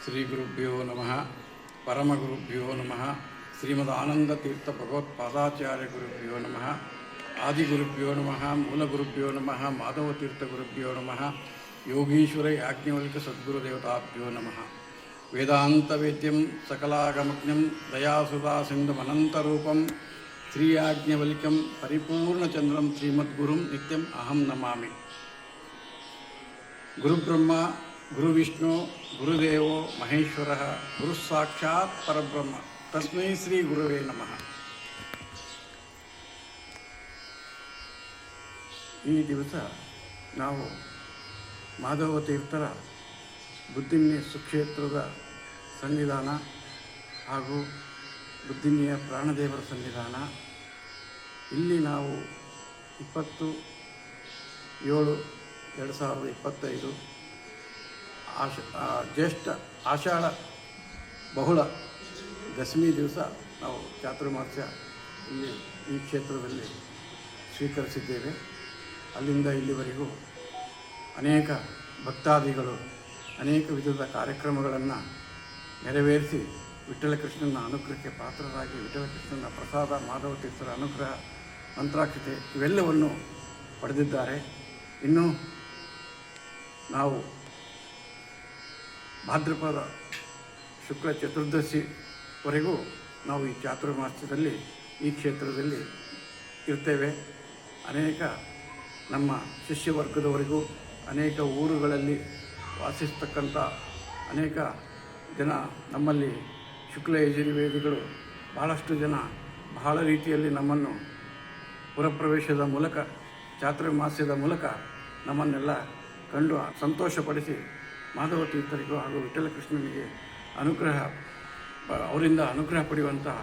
ಶ್ರೀ ಗುರುಭ್ಯೋ ನಮಃ. ಪರಮಗುರುಭ್ಯೋ ನಮಃ. ಶ್ರೀಮದಾನಂದತೀರ್ಥ ಭಗವತ್ಪಾದಾಚಾರ್ಯ ಗುರುಭ್ಯೋ ನಮಃ. ಆದಿಗುರುಭ್ಯೋ ನಮಃ. ಮೂಲಗುರುಭ್ಯೋ ನಮಃ. ಮಾಧವತೀರ್ಥ ಗುರುಭ್ಯೋ ನಮಃ. ಯೋಗೀಶ್ವರ ಯಾಜ್ಞವಲ್ಕ್ಯ ಸದ್ಗುರುದೇವತಾಭ್ಯೋ ನಮಃ. ವೇದಾಂತವೇದ್ಯಂ ಸಕಲಾಗಮಜ್ಞಂ ದಯಾಸುಧಾ ಸಿಂಧುಮನಂತರೂಪಂ ಶ್ರೀಯಾಜ್ಞವಲ್ಕ್ಯಂ ಪರಿಪೂರ್ಣಚಂದ್ರಂ ಶ್ರೀಮದ್ಗುರುಂ ನಿತ್ಯಂ ಅಹಂ ನಮಾಮಿ. ಗುರುಬ್ರಹ್ಮ ಗುರುವಿಷ್ಣು ಗುರುದೇವೋ ಮಹೇಶ್ವರ ಗುರುಸಾಕ್ಷಾತ್ ಪರಬ್ರಹ್ಮ ತಸ್ಮೈ ಶ್ರೀ ಗುರುವೇ ನಮಃ. ಈ ದಿವಸ ನಾವು ಮಾಧವ ತೀರ್ಥರ ಬುದ್ಧಿನ್ಯ ಸುಕ್ಷೇತ್ರದ ಸನ್ನಿಧಾನ ಹಾಗೂ ಬುದ್ಧಿನ್ಯ ಪ್ರಾಣದೇವರ ಸನ್ನಿಧಾನ, ಇಲ್ಲಿ ನಾವು 20/7/2025 ಜ್ಯೇಷ್ಠ ಆಷಾಢ ಬಹುಳ ದಶಮಿ ದಿವಸ ನಾವು ಚಾತುರ್ಮಾಸ್ಯ ಇಲ್ಲಿ ಈ ಕ್ಷೇತ್ರದಲ್ಲಿ ಸ್ವೀಕರಿಸಿದ್ದೇವೆ. ಅಲ್ಲಿಂದ ಇಲ್ಲಿವರೆಗೂ ಅನೇಕ ಭಕ್ತಾದಿಗಳು ಅನೇಕ ವಿಧದ ಕಾರ್ಯಕ್ರಮಗಳನ್ನು ನೆರವೇರಿಸಿ ವಿಠ್ಠಲಕೃಷ್ಣನ ಅನುಗ್ರಹಕ್ಕೆ ಪಾತ್ರರಾಗಿ ವಿಠ್ಠಲಕೃಷ್ಣನ ಪ್ರಸಾದ, ಮಾಧವ ತೀರ್ಥರ ಅನುಗ್ರಹ, ಮಂತ್ರಾಕ್ಷತೆ ಇವೆಲ್ಲವನ್ನು ಪಡೆದಿದ್ದಾರೆ. ಇನ್ನು ನಾವು ಭಾದ್ರಪದ ಶುಕ್ಲ ಚತುರ್ದಶಿವರೆಗೂ ನಾವು ಈ ಚಾತುರ್ಮಾಸ್ಯದಲ್ಲಿ ಈ ಕ್ಷೇತ್ರದಲ್ಲಿ ಇರ್ತೇವೆ. ಅನೇಕ ನಮ್ಮ ಶಿಷ್ಯವರ್ಗದವರೆಗೂ ಅನೇಕ ಊರುಗಳಲ್ಲಿ ವಾಸಿಸ್ತಕ್ಕಂಥ ಅನೇಕ ಜನ ನಮ್ಮಲ್ಲಿ ಶುಕ್ಲ ಯಜುರ್ವೇದಿಗಳು ಬಹಳಷ್ಟು ಜನ ಬಹಳ ರೀತಿಯಲ್ಲಿ ನಮ್ಮನ್ನು ಪುರಪ್ರವೇಶದ ಮೂಲಕ, ಚಾತುರ್ಮಾಸ್ಯದ ಮೂಲಕ ನಮ್ಮನ್ನೆಲ್ಲ ಕಂಡು ಸಂತೋಷಪಡಿಸಿ ಮಾಧವ ತೀರ್ಥರಿಗೂ ಹಾಗೂ ವಿಠ್ಠಲಕೃಷ್ಣನಿಗೆ ಅವರಿಂದ ಅನುಗ್ರಹ ಪಡೆಯುವಂತಹ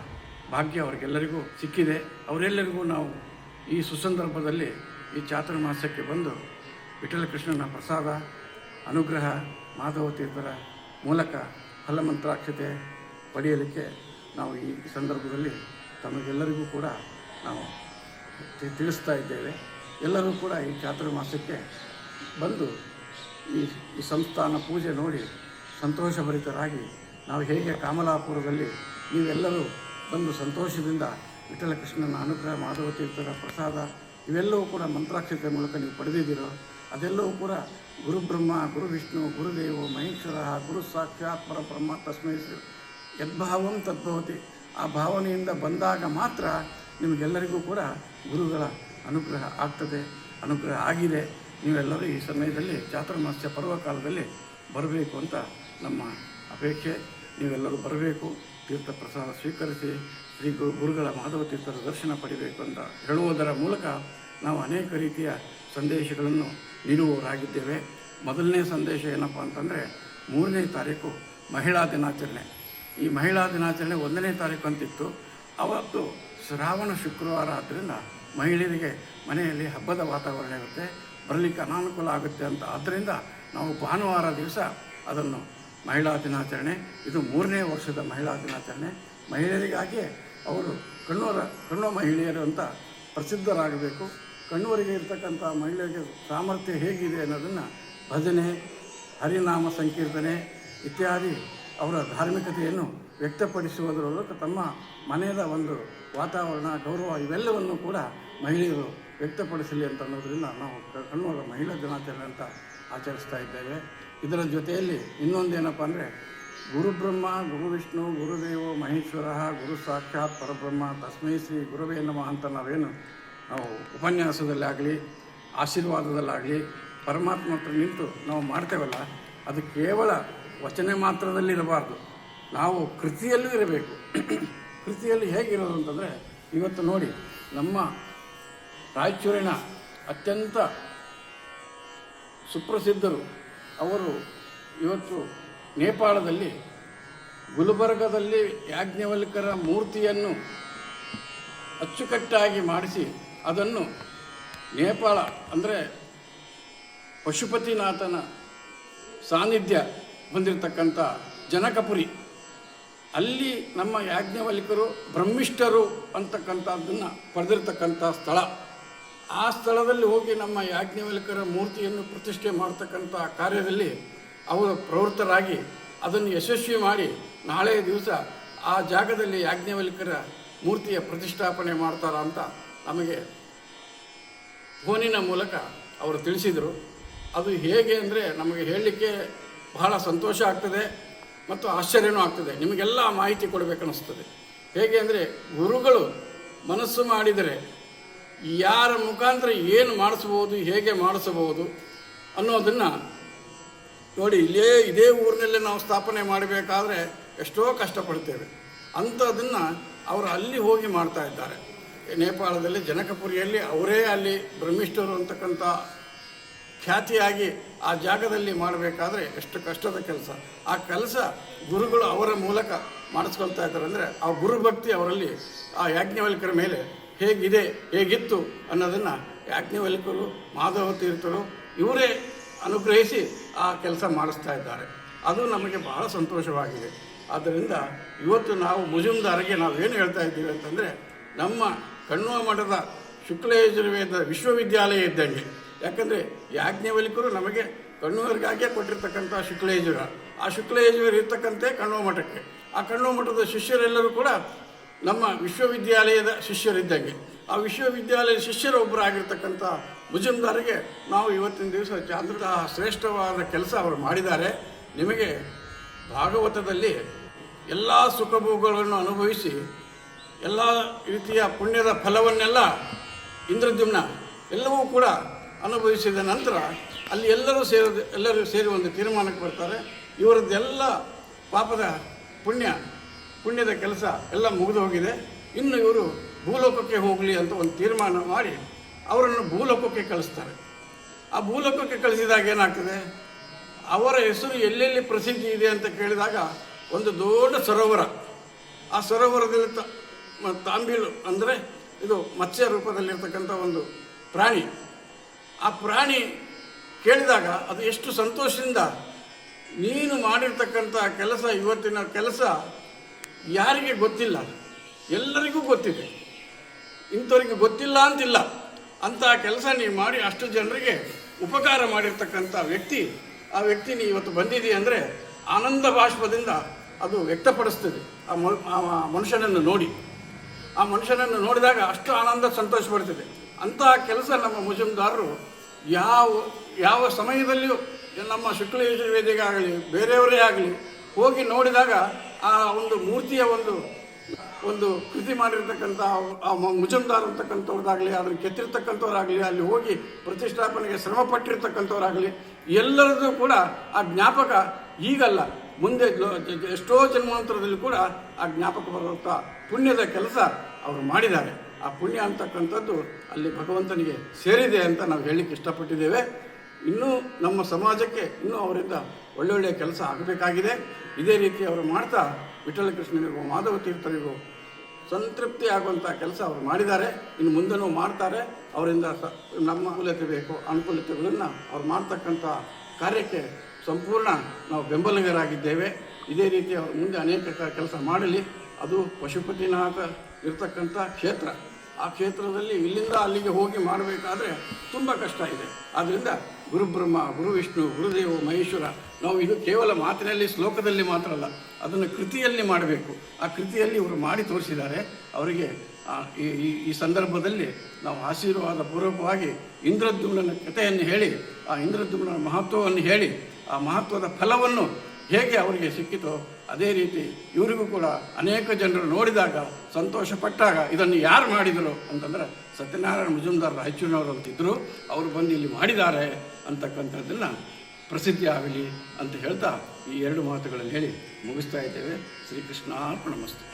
ಭಾಗ್ಯ ಅವರಿಗೆಲ್ಲರಿಗೂ ಸಿಕ್ಕಿದೆ. ಅವರೆಲ್ಲರಿಗೂ ನಾವು ಈ ಸುಸಂದರ್ಭದಲ್ಲಿ ಈ ಚಾತುರ್ಮಾಸ್ಯಕ್ಕೆ ಬಂದು ವಿಠ್ಠಲಕೃಷ್ಣನ ಪ್ರಸಾದ, ಅನುಗ್ರಹ, ಮಾಧವ ತೀರ್ಥರ ಮೂಲಕ ಫಲಮಂತ್ರಾಕ್ಷತೆ ಪಡೆಯಲಿಕ್ಕೆ ನಾವು ಈ ಸಂದರ್ಭದಲ್ಲಿ ತಮಗೆಲ್ಲರಿಗೂ ಕೂಡ ನಾವು ತಿಳಿಸ್ತಾ ಇದ್ದೇವೆ. ಎಲ್ಲರೂ ಕೂಡ ಈ ಚಾತುರ್ಮಾಸ್ಯಕ್ಕೆ ಬಂದು ಈ ಸಂಸ್ಥಾನ ಪೂಜೆ ನೋಡಿ ಸಂತೋಷಭರಿತರಾಗಿ, ನಾವು ಹೇಗೆ ಕಾಮಲಾಪುರದಲ್ಲಿ ನೀವೆಲ್ಲರೂ ಬಂದು ಸಂತೋಷದಿಂದ ವಿಠ್ಠಲಕೃಷ್ಣನ ಅನುಗ್ರಹ, ಮಾಧವ ತೀರ್ಥರ ಪ್ರಸಾದ ಇವೆಲ್ಲವೂ ಕೂಡ ಮಂತ್ರಾಕ್ಷತೆ ಮೂಲಕ ನೀವು ಪಡೆದಿದ್ದೀರೋ, ಅದೆಲ್ಲವೂ ಕೂಡ ಗುರುಬ್ರಹ್ಮ ಗುರುವಿಷ್ಣು ಗುರುದೇವೋ ಮಹೇಶ್ವರ ಗುರು ಸಾಕ್ಷಾತ್ ಪರಬ್ರಹ್ಮ ತಸ್ಮೈ ಶ್ರೀ ಯದ್ಭಾವಂ ತದ್ಭವತಿ. ಆ ಭಾವನೆಯಿಂದ ಬಂದಾಗ ಮಾತ್ರ ನಿಮಗೆಲ್ಲರಿಗೂ ಕೂಡ ಗುರುಗಳ ಅನುಗ್ರಹ ಆಗ್ತದೆ, ಅನುಗ್ರಹ ಆಗಿದೆ. ನೀವೆಲ್ಲರೂ ಈ ಸಮಯದಲ್ಲಿ ಚಾತುರ್ಮಾಸ್ಯ ಪರ್ವಕಾಲದಲ್ಲಿ ಬರಬೇಕು ಅಂತ ನಮ್ಮ ಅಪೇಕ್ಷೆ. ನೀವೆಲ್ಲರೂ ಬರಬೇಕು, ತೀರ್ಥ ಪ್ರಸಾದ ಸ್ವೀಕರಿಸಿ ಶ್ರೀ ಗುರುಗಳ ಮಾಧವ ತೀರ್ಥರ ದರ್ಶನ ಪಡಿಬೇಕು ಅಂತ ಹೇಳುವುದರ ಮೂಲಕ ನಾವು ಅನೇಕ ರೀತಿಯ ಸಂದೇಶಗಳನ್ನು ನೀಡುವವರಾಗಿದ್ದೇವೆ. ಮೊದಲನೇ ಸಂದೇಶ ಏನಪ್ಪ ಅಂತಂದರೆ, 3ನೇ ತಾರೀಕು ಮಹಿಳಾ ದಿನಾಚರಣೆ. ಈ ಮಹಿಳಾ ದಿನಾಚರಣೆ 1ನೇ ತಾರೀಕು ಅಂತಿತ್ತು. ಅವತ್ತು ಶ್ರಾವಣ ಶುಕ್ರವಾರ ಆದ್ದರಿಂದ ಮಹಿಳೆಯರಿಗೆ ಮನೆಯಲ್ಲಿ ಹಬ್ಬದ ವಾತಾವರಣ ಇರುತ್ತೆ, ಬರಲಿಕ್ಕೆ ಅನಾನುಕೂಲ ಆಗುತ್ತೆ ಅಂತ. ಆದ್ದರಿಂದ ನಾವು ಭಾನುವಾರ ದಿವಸ ಅದನ್ನು ಮಹಿಳಾ ದಿನಾಚರಣೆ, ಇದು 3ನೇ ವರ್ಷದ ಮಹಿಳಾ ದಿನಾಚರಣೆ. ಮಹಿಳೆಯರಿಗಾಗಿ ಅವರು ಕಣ್ಣೂರ ಮಹಿಳೆಯರು ಅಂತ ಪ್ರಸಿದ್ಧರಾಗಬೇಕು. ಕಣ್ಣೂರಿಗೆ ಇರ್ತಕ್ಕಂಥ ಮಹಿಳೆಯರಿಗೆ ಸಾಮರ್ಥ್ಯ ಹೇಗಿದೆ ಅನ್ನೋದನ್ನು ಭಜನೆ, ಹರಿನಾಮ ಸಂಕೀರ್ತನೆ ಇತ್ಯಾದಿ ಅವರ ಧಾರ್ಮಿಕತೆಯನ್ನು ವ್ಯಕ್ತಪಡಿಸುವುದರ ಮೂಲಕ ತಮ್ಮ ಮನೆಯ ಒಂದು ವಾತಾವರಣ, ಗೌರವ ಇವೆಲ್ಲವನ್ನು ಕೂಡ ಮಹಿಳೆಯರು ವ್ಯಕ್ತಪಡಿಸಲಿ ಅಂತ ಅನ್ನೋದರಿಂದ ನಾವು ಕಣ್ಣೂರ ಮಹಿಳಾ ದಿನಾಚರಣೆ ಅಂತ ಆಚರಿಸ್ತಾ ಇದ್ದೇವೆ. ಇದರ ಜೊತೆಯಲ್ಲಿ ಇನ್ನೊಂದೇನಪ್ಪ ಅಂದರೆ, ಗುರುಬ್ರಹ್ಮ ಗುರುವಿಷ್ಣು ಗುರುದೇವೋ ಮಹೇಶ್ವರ ಗುರು ಸಾಕ್ಷಾತ್ ಪರಬ್ರಹ್ಮ ತಸ್ಮೈ ಶ್ರೀ ಗುರುವೇ ನಮಃ ಅಂತ ನಾವು ಉಪನ್ಯಾಸದಲ್ಲಾಗಲಿ ಆಶೀರ್ವಾದದಲ್ಲಾಗಲಿ ಪರಮಾತ್ಮ ಹತ್ರ ನಿಂತು ನಾವು ಮಾಡ್ತೇವಲ್ಲ, ಅದು ಕೇವಲ ವಚನೆ ಮಾತ್ರದಲ್ಲಿರಬಾರ್ದು, ನಾವು ಕೃತಿಯಲ್ಲೂ ಇರಬೇಕು. ಕೃತಿಯಲ್ಲಿ ಹೇಗಿರೋದು ಅಂತಂದರೆ, ಇವತ್ತು ನೋಡಿ ನಮ್ಮ ರಾಯಚೂರಿನ ಅತ್ಯಂತ ಸುಪ್ರಸಿದ್ಧರು ಅವರು ಇವತ್ತು ನೇಪಾಳದಲ್ಲಿ ಗುಲ್ಬರ್ಗದಲ್ಲಿ ಯಾಜ್ಞವಲ್ಕ್ಯರ ಮೂರ್ತಿಯನ್ನು ಅಚ್ಚುಕಟ್ಟಾಗಿ ಮಾಡಿಸಿ ಅದನ್ನು ನೇಪಾಳ ಅಂದರೆ ಪಶುಪತಿನಾಥನ ಸಾನ್ನಿಧ್ಯ ಹೊಂದಿರತಕ್ಕಂಥ ಜನಕಪುರಿ, ಅಲ್ಲಿ ನಮ್ಮ ಯಾಜ್ಞವಲ್ಕ್ಯರು ಬ್ರಹ್ಮಿಷ್ಠರು ಅಂತಕ್ಕಂಥದ್ದನ್ನು ಪಡೆದಿರ್ತಕ್ಕಂಥ ಸ್ಥಳ. ಆ ಸ್ಥಳದಲ್ಲಿ ಹೋಗಿ ನಮ್ಮ ಯಾಜ್ಞವಲ್ಕ್ಯರ ಮೂರ್ತಿಯನ್ನು ಪ್ರತಿಷ್ಠೆ ಮಾಡ್ತಕ್ಕಂಥ ಕಾರ್ಯದಲ್ಲಿ ಅವರು ಪ್ರವೃತ್ತರಾಗಿ ಅದನ್ನು ಯಶಸ್ವಿ ಮಾಡಿ ನಾಳೆ ದಿವಸ ಆ ಜಾಗದಲ್ಲಿ ಯಾಜ್ಞವಲ್ಕ್ಯರ ಮೂರ್ತಿಯ ಪ್ರತಿಷ್ಠಾಪನೆ ಮಾಡ್ತಾರ ಅಂತ ನಮಗೆ ಫೋನಿನ ಮೂಲಕ ಅವರು ತಿಳಿಸಿದರು. ಅದು ಹೇಗೆ ಅಂದರೆ ನಮಗೆ ಹೇಳಲಿಕ್ಕೆ ಬಹಳ ಸಂತೋಷ ಆಗ್ತದೆ ಮತ್ತು ಆಶ್ಚರ್ಯನೂ ಆಗ್ತದೆ. ನಿಮಗೆಲ್ಲ ಮಾಹಿತಿ ಕೊಡಬೇಕನ್ನಿಸ್ತದೆ. ಹೇಗೆ ಅಂದರೆ ಗುರುಗಳು ಮನಸ್ಸು ಮಾಡಿದರೆ ಯಾರ ಮುಖಾಂತರ ಏನು ಮಾಡಿಸ್ಬೋದು, ಹೇಗೆ ಮಾಡಿಸಬಹುದು ಅನ್ನೋದನ್ನು ನೋಡಿ. ಇದೇ ಊರಿನಲ್ಲೇ ನಾವು ಸ್ಥಾಪನೆ ಮಾಡಬೇಕಾದ್ರೆ ಎಷ್ಟೋ ಕಷ್ಟಪಡ್ತೇವೆ. ಅಂಥದನ್ನು ಅವರು ಅಲ್ಲಿ ಹೋಗಿ ಮಾಡ್ತಾ ಇದ್ದಾರೆ. ನೇಪಾಳದಲ್ಲಿ ಜನಕಪುರಿಯಲ್ಲಿ ಅವರೇ ಅಲ್ಲಿ ಬ್ರಹ್ಮಿಷ್ಠರು ಅಂತಕ್ಕಂಥ ಖ್ಯಾತಿಯಾಗಿ ಆ ಜಾಗದಲ್ಲಿ ಮಾಡಬೇಕಾದ್ರೆ ಎಷ್ಟು ಕಷ್ಟದ ಕೆಲಸ. ಆ ಕೆಲಸ ಗುರುಗಳು ಅವರ ಮೂಲಕ ಮಾಡಿಸ್ಕೊಳ್ತಾ ಇದ್ದಾರೆ. ಅಂದರೆ ಆ ಗುರುಭಕ್ತಿ ಅವರಲ್ಲಿ ಆ ಯಾಜ್ಞವಲ್ಕ್ಯರ ಮೇಲೆ ಹೇಗಿತ್ತು ಅನ್ನೋದನ್ನು ಯಾಜ್ಞವಲ್ಕ್ಯರು, ಮಾಧವ ತೀರ್ಥರು ಇವರೇ ಅನುಗ್ರಹಿಸಿ ಆ ಕೆಲಸ ಮಾಡಿಸ್ತಾ ಇದ್ದಾರೆ. ಅದು ನಮಗೆ ಬಹಳ ಸಂತೋಷವಾಗಿದೆ. ಆದ್ದರಿಂದ ಇವತ್ತು ನಾವು ಮುಜುಮ್ದಾರಿಗೆ ನಾವೇನು ಹೇಳ್ತಾ ಇದ್ದೀವಿ ಅಂತಂದರೆ, ನಮ್ಮ ಕಣ್ವ ಮಠದ ಶುಕ್ಲ ಯಜುರ್ವೇದ ವಿಶ್ವವಿದ್ಯಾಲಯ ಇದ್ದಂಗೆ. ಯಾಕಂದರೆ ಯಾಜ್ಞವಲ್ಕ್ಯರು ನಮಗೆ ಕಣ್ವರಿಗಾಗಿಯೇ ಕೊಟ್ಟಿರ್ತಕ್ಕಂಥ ಶುಕ್ಲ ಯಜುರ, ಆ ಶುಕ್ಲ ಯಜುರ ಇರ್ತಕ್ಕಂತೆ ಕಣ್ವ ಮಠಕ್ಕೆ. ಆ ಕಣ್ವ ಮಠದ ಶಿಷ್ಯರೆಲ್ಲರೂ ಕೂಡ ನಮ್ಮ ವಿಶ್ವವಿದ್ಯಾಲಯದ ಶಿಷ್ಯರಿದ್ದಂಗೆ. ಆ ವಿಶ್ವವಿದ್ಯಾಲಯದ ಶಿಷ್ಯರೊಬ್ಬರಾಗಿರ್ತಕ್ಕಂಥ ಮುಜುಮ್ದಾರಿಗೆ ನಾವು ಇವತ್ತಿನ ದಿವಸ ಚಾಂದ್ರದ ಶ್ರೇಷ್ಠವಾದ ಕೆಲಸ ಅವರು ಮಾಡಿದ್ದಾರೆ. ನಿಮಗೆ ಭಾಗವತದಲ್ಲಿ ಎಲ್ಲ ಸುಖಭೋಗಗಳನ್ನು ಅನುಭವಿಸಿ ಎಲ್ಲ ರೀತಿಯ ಪುಣ್ಯದ ಫಲವನ್ನೆಲ್ಲ ಇಂದ್ರದ್ಯುಮ್ನ ಎಲ್ಲವೂ ಕೂಡ ಅನುಭವಿಸಿದ ನಂತರ ಅಲ್ಲಿ ಎಲ್ಲರೂ ಸೇರಿ ಒಂದು ತೀರ್ಮಾನಕ್ಕೆ ಬರ್ತಾರೆ. ಇವರದ್ದೆಲ್ಲ ಪಾಪದ ಪುಣ್ಯದ ಕೆಲಸ ಎಲ್ಲ ಮುಗಿದು ಹೋಗಿದೆ, ಇನ್ನು ಇವರು ಭೂಲೋಕಕ್ಕೆ ಹೋಗಲಿ ಅಂತ ಒಂದು ತೀರ್ಮಾನ ಮಾಡಿ ಅವರನ್ನು ಭೂಲೋಕಕ್ಕೆ ಕಳಿಸ್ತಾರೆ. ಆ ಭೂಲೋಕಕ್ಕೆ ಕಳಿಸಿದಾಗ ಏನಾಗ್ತದೆ, ಅವರ ಹೆಸರು ಎಲ್ಲೆಲ್ಲಿ ಪ್ರಸಿದ್ಧಿ ಇದೆ ಅಂತ ಕೇಳಿದಾಗ ಒಂದು ದೊಡ್ಡ ಸರೋವರ, ಆ ಸರೋವರದಲ್ಲಿ ತಾಂಬೀಲು ಅಂದರೆ ಇದು ಮತ್ಸ್ಯ ರೂಪದಲ್ಲಿರ್ತಕ್ಕಂಥ ಒಂದು ಪ್ರಾಣಿ. ಆ ಪ್ರಾಣಿ ಕೇಳಿದಾಗ ಅದು ಎಷ್ಟು ಸಂತೋಷದಿಂದ, ನೀನು ಮಾಡಿರ್ತಕ್ಕಂಥ ಕೆಲಸ, ಇವತ್ತಿನ ಕೆಲಸ ಯಾರಿಗೆ ಗೊತ್ತಿಲ್ಲ, ಎಲ್ಲರಿಗೂ ಗೊತ್ತಿದೆ, ಇಂಥವ್ರಿಗೆ ಗೊತ್ತಿಲ್ಲ ಅಂತಿಲ್ಲ. ಅಂತಹ ಕೆಲಸ ನೀವು ಮಾಡಿ ಅಷ್ಟು ಜನರಿಗೆ ಉಪಕಾರ ಮಾಡಿರ್ತಕ್ಕಂಥ ವ್ಯಕ್ತಿ, ಆ ವ್ಯಕ್ತಿ ನೀವು ಇವತ್ತು ಬಂದಿದ್ದೀ ಅಂದರೆ ಆನಂದ ಬಾಷ್ಪದಿಂದ ಅದು ವ್ಯಕ್ತಪಡಿಸ್ತದೆ. ಆ ಮನುಷ್ಯನನ್ನು ನೋಡಿ, ಆ ಮನುಷ್ಯನನ್ನು ನೋಡಿದಾಗ ಅಷ್ಟು ಆನಂದ ಸಂತೋಷ ಪಡ್ತದೆ. ಅಂತಹ ಕೆಲಸ ನಮ್ಮ ಮುಜುಮ್ದಾರರು ಯಾವ ಸಮಯದಲ್ಲಿಯೂ ನಮ್ಮ ಶುಕ್ಲ ಯಜುರ್ವೇದಿಗಾಗಲಿ ಬೇರೆಯವರೇ ಆಗಲಿ ಹೋಗಿ ನೋಡಿದಾಗ ಆ ಒಂದು ಮೂರ್ತಿಯ ಒಂದು ಕೃತಿ ಮಾಡಿರ್ತಕ್ಕಂಥ ಆ ಮುಜುಮ್ದಾರ್ ಅಂತಕ್ಕಂಥವ್ರದ್ದಾಗಲಿ, ಅದನ್ನು ಕೆತ್ತಿರ್ತಕ್ಕಂಥವ್ರಾಗಲಿ, ಅಲ್ಲಿ ಹೋಗಿ ಪ್ರತಿಷ್ಠಾಪನೆಗೆ ಶ್ರಮ ಪಟ್ಟಿರ್ತಕ್ಕಂಥವ್ರಾಗಲಿ, ಎಲ್ಲರದ್ದು ಕೂಡ ಆ ಜ್ಞಾಪಕ ಈಗಲ್ಲ, ಮುಂದೆ ಎಷ್ಟೋ ಜನ್ಮಾಂತರದಲ್ಲಿ ಕೂಡ ಆ ಜ್ಞಾಪಕ ಬರುವಂಥ ಪುಣ್ಯದ ಕೆಲಸ ಅವರು ಮಾಡಿದ್ದಾರೆ. ಆ ಪುಣ್ಯ ಅಂತಕ್ಕಂಥದ್ದು ಅಲ್ಲಿ ಭಗವಂತನಿಗೆ ಸೇರಿದೆ ಅಂತ ನಾವು ಹೇಳಲಿಕ್ಕೆ ಇಷ್ಟಪಟ್ಟಿದ್ದೇವೆ. ಇನ್ನೂ ನಮ್ಮ ಸಮಾಜಕ್ಕೆ ಇನ್ನೂ ಅವರಿಂದ ಒಳ್ಳೊಳ್ಳೆಯ ಕೆಲಸ ಆಗಬೇಕಾಗಿದೆ. ಇದೇ ರೀತಿ ಅವರು ಮಾಡ್ತಾ ವಿಠಲ ಕೃಷ್ಣನಿಗೂ ಮಾಧವ ತೀರ್ಥರಿಗೂ ಸಂತೃಪ್ತಿ ಆಗುವಂಥ ಕೆಲಸ ಅವರು ಮಾಡಿದ್ದಾರೆ, ಇನ್ನು ಮುಂದೆನೂ ಮಾಡ್ತಾರೆ. ಅವರಿಂದ ನಮ್ಮ ಅನುಕೂಲತೆಗಳನ್ನು ಅವ್ರು ಮಾಡ್ತಕ್ಕಂಥ ಕಾರ್ಯಕ್ಕೆ ಸಂಪೂರ್ಣ ನಾವು ಬೆಂಬಲಿಗರಾಗಿದ್ದೇವೆ. ಇದೇ ರೀತಿ ಅವರು ಮುಂದೆ ಅನೇಕ ಕೆಲಸ ಮಾಡಲಿ. ಅದು ಪಶುಪತಿನಾಥ ಇರ್ತಕ್ಕಂಥ ಕ್ಷೇತ್ರ, ಆ ಕ್ಷೇತ್ರದಲ್ಲಿ ಇಲ್ಲಿಂದ ಅಲ್ಲಿಗೆ ಹೋಗಿ ಮಾಡಬೇಕಾದ್ರೆ ತುಂಬ ಕಷ್ಟ ಇದೆ. ಆದ್ದರಿಂದ ಗುರುಬ್ರಹ್ಮ, ಗುರು ವಿಷ್ಣು, ಗುರುದೇವ ಮಹೇಶ್ವರ, ನಾವು ಇದು ಕೇವಲ ಮಾತಿನಲ್ಲಿ ಶ್ಲೋಕದಲ್ಲಿ ಮಾತ್ರ ಅಲ್ಲ, ಅದನ್ನು ಕೃತಿಯಲ್ಲಿ ಮಾಡಬೇಕು. ಆ ಕೃತಿಯಲ್ಲಿ ಇವರು ಮಾಡಿ ತೋರಿಸಿದ್ದಾರೆ. ಅವರಿಗೆ ಈ ಸಂದರ್ಭದಲ್ಲಿ ನಾವು ಆಶೀರ್ವಾದ ಪೂರ್ವಕವಾಗಿ ಇಂದ್ರದ್ಯುಮ್ನ ಕಥೆಯನ್ನು ಹೇಳಿ, ಆ ಇಂದ್ರದ್ಯುಮ್ನ ಮಹತ್ವವನ್ನು ಹೇಳಿ, ಆ ಮಹತ್ವದ ಫಲವನ್ನು ಹೇಗೆ ಅವರಿಗೆ ಸಿಕ್ಕಿತೋ ಅದೇ ರೀತಿ ಇವರಿಗೂ ಕೂಡ ಅನೇಕ ಜನರು ನೋಡಿದಾಗ ಸಂತೋಷಪಟ್ಟಾಗ ಇದನ್ನು ಯಾರು ಮಾಡಿದರು ಅಂತಂದರೆ ಸತ್ಯನಾರಾಯಣ ಮುಜುಮ್ದಾರ್ ರಾಯಚೂರಿನವರು ಅಂತಿದ್ದರು, ಅವರು ಬಂದು ಇಲ್ಲಿ ಮಾಡಿದ್ದಾರೆ ಅಂತಕ್ಕಂಥದ್ದನ್ನು ಪ್ರಸಿದ್ಧಿ ಆಗಲಿ ಅಂತ ಹೇಳ್ತಾ ಈ ಎರಡು ಮಾತುಗಳನ್ನು ಹೇಳಿ ಮುಗಿಸ್ತಾ ಇದ್ದೇವೆ. ಶ್ರೀಕೃಷ್ಣಾರ್ಪಣಮಸ್ತು.